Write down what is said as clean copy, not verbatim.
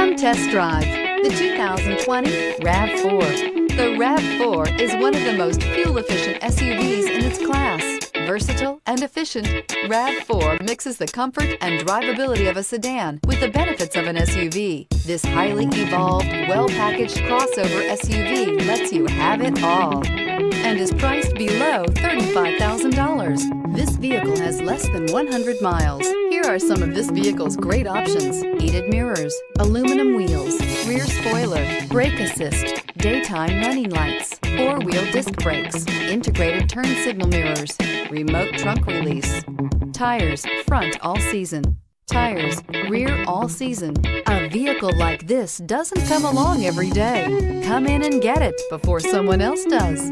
Come test drive the 2020 RAV4. The RAV4 is one of the most fuel-efficient SUVs in its class. Versatile and efficient, RAV4 mixes the comfort and drivability of a sedan with the benefits of an SUV. This highly evolved, well-packaged crossover SUV lets you have it all and is priced below $35,000. This vehicle has less than 100 miles. Here are some of this vehicle's great options: heated mirrors, aluminum wheels, rear spoiler, brake assist, daytime running lights, four-wheel disc brakes, integrated turn signal mirrors, remote trunk release, tires front all season, tires rear all season. A vehicle like this doesn't come along every day. Come in and get it before someone else does.